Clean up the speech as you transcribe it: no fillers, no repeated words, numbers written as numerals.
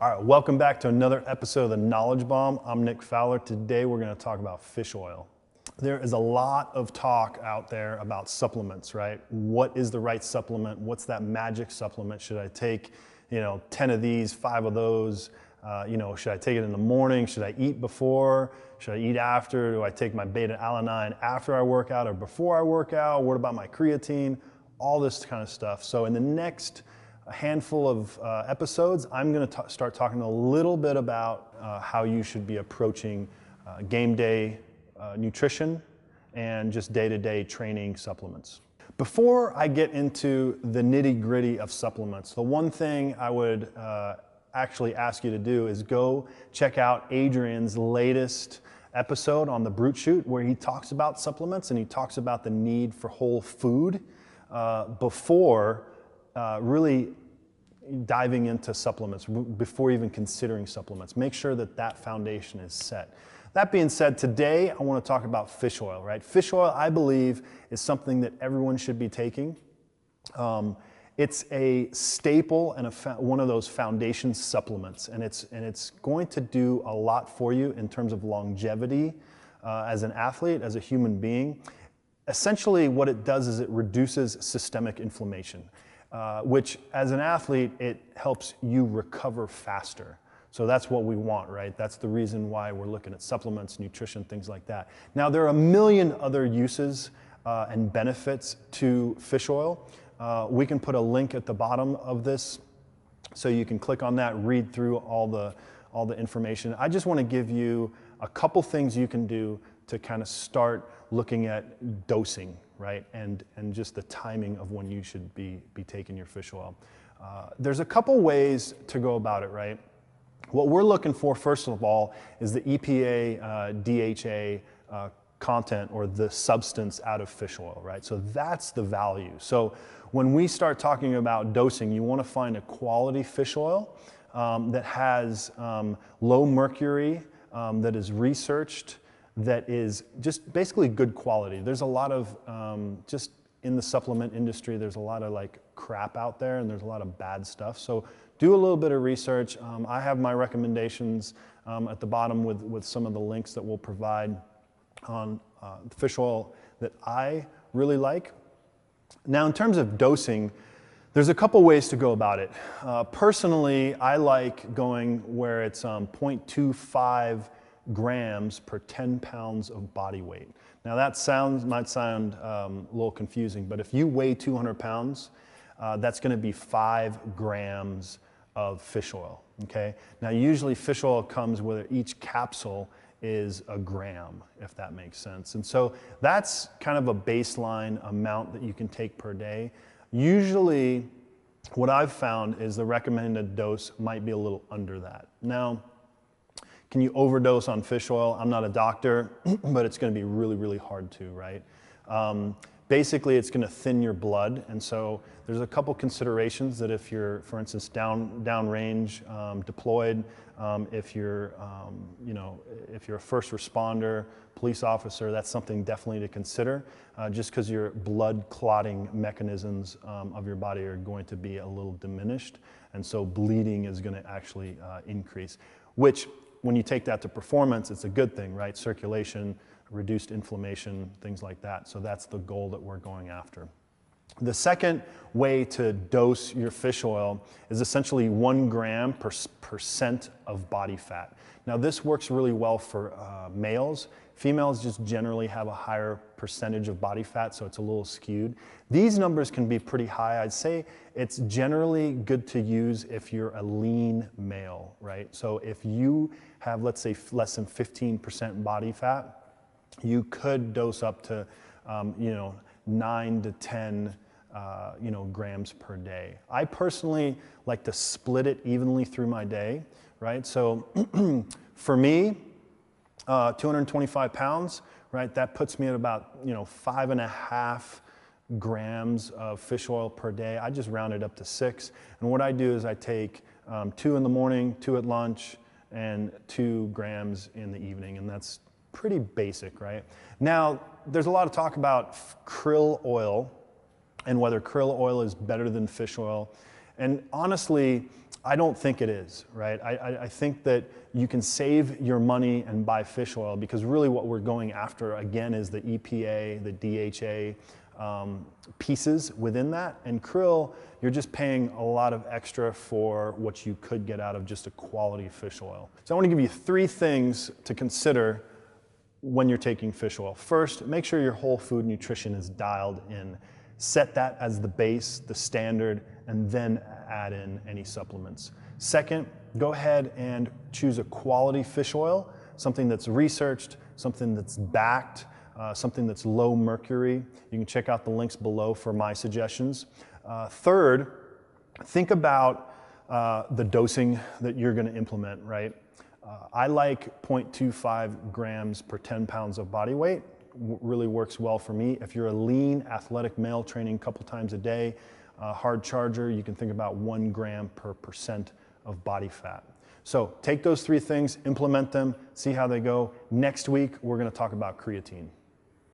All right, welcome back to another episode of the Knowledge Bomb. I'm Nick Fowler. Today we're going to talk about fish oil. There is a lot of talk out there about supplements, right? What is the right supplement? What's that magic supplement? Should I take, 10 of these, 5 of those? Should I take it in the morning? Should I eat before? Should I eat after? Do I take my beta-alanine after I work out or before I work out? What about my creatine? All this kind of stuff. So in the next handful of episodes, I'm going to start talking a little bit about how you should be approaching game day nutrition and just day-to-day training supplements. Before I get into the nitty-gritty of supplements, the one thing I would actually ask you to do is go check out Adrian's latest episode on the Brute Shoot, where he talks about supplements and he talks about the need for whole food before really diving into supplements, before even considering supplements. Make sure that that foundation is set. That being said, today I want to talk about fish oil, right? Fish oil, I believe, is something that everyone should be taking. It's a staple and one of those foundation supplements, and it's going to do a lot for you in terms of longevity as an athlete, as a human being. Essentially, what it does is it reduces systemic inflammation, which as an athlete, it helps you recover faster. So that's what we want, right? That's the reason why we're looking at supplements, nutrition, things like that. Now, there are a million other uses and benefits to fish oil. We can put a link at the bottom of this so you can click on that, read through all the information. I just want to give you a couple things you can do to kind of start looking at dosing, right? And just the timing of when you should be taking your fish oil. There's a couple ways to go about it, right? What we're looking for, first of all, is the EPA, DHA content or the substance out of fish oil, right? So that's the value. So when we start talking about dosing, you want to find a quality fish oil that has low mercury, that is researched, that is just basically good quality. There's a lot of, just in the supplement industry, there's a lot of like crap out there and there's a lot of bad stuff. So do a little bit of research. I have my recommendations at the bottom with some of the links that we'll provide on fish oil that I really like. Now, in terms of dosing, there's a couple ways to go about it. Personally, I like going where it's 0.25 grams per 10 pounds of body weight. Now that might sound a little confusing, but if you weigh 200 pounds, that's going to be 5 grams of fish oil, okay? Now usually fish oil comes with each capsule is a gram, if that makes sense. And so that's kind of a baseline amount that you can take per day. Usually what I've found is the recommended dose might be a little under that. Now, can you overdose on fish oil? I'm not a doctor, but it's going to be really, really hard to, right? Basically, it's going to thin your blood, and so there's a couple considerations that if you're, for instance, downrange, deployed, if you're, if you're a first responder, police officer, that's something definitely to consider, just because your blood clotting mechanisms of your body are going to be a little diminished, and so bleeding is going to actually increase, which when you take that to performance, it's a good thing, right? Circulation, reduced inflammation, things like that. So that's the goal that we're going after. The second way to dose your fish oil is essentially 1 gram per percent of body fat. Now this works really well for males. Females just generally have a higher percentage of body fat, so it's a little skewed. These numbers can be pretty high. I'd say it's generally good to use if you're a lean male, right? So if you have, let's say, less than 15% body fat, you could dose up to, 9 to 10 grams per day. I personally like to split it evenly through my day, right? So for me, 225 pounds, right? That puts me at about, 5.5 grams of fish oil per day. I just round it up to 6. And what I do is I take 2 in the morning, 2 at lunch, and 2 grams in the evening. And that's pretty basic, right? Now, there's a lot of talk about krill oil and whether krill oil is better than fish oil. And honestly, I don't think it is, right? I think that you can save your money and buy fish oil, because really what we're going after, again, is the EPA, the DHA pieces within that. And krill, you're just paying a lot of extra for what you could get out of just a quality fish oil. So I want to give you 3 things to consider when you're taking fish oil. First, make sure your whole food nutrition is dialed in. Set that as the base, the standard, and then add in any supplements. Second, go ahead and choose a quality fish oil, something that's researched, something that's backed, something that's low mercury. You can check out the links below for my suggestions. Third, think about the dosing that you're going to implement, right? I like 0.25 grams per 10 pounds of body weight. Really works well for me. If you're a lean, athletic male training a couple times a day, hard charger, you can think about 1 gram per % of body fat. So take those 3 things, implement them, see how they go. Next week, we're going to talk about creatine.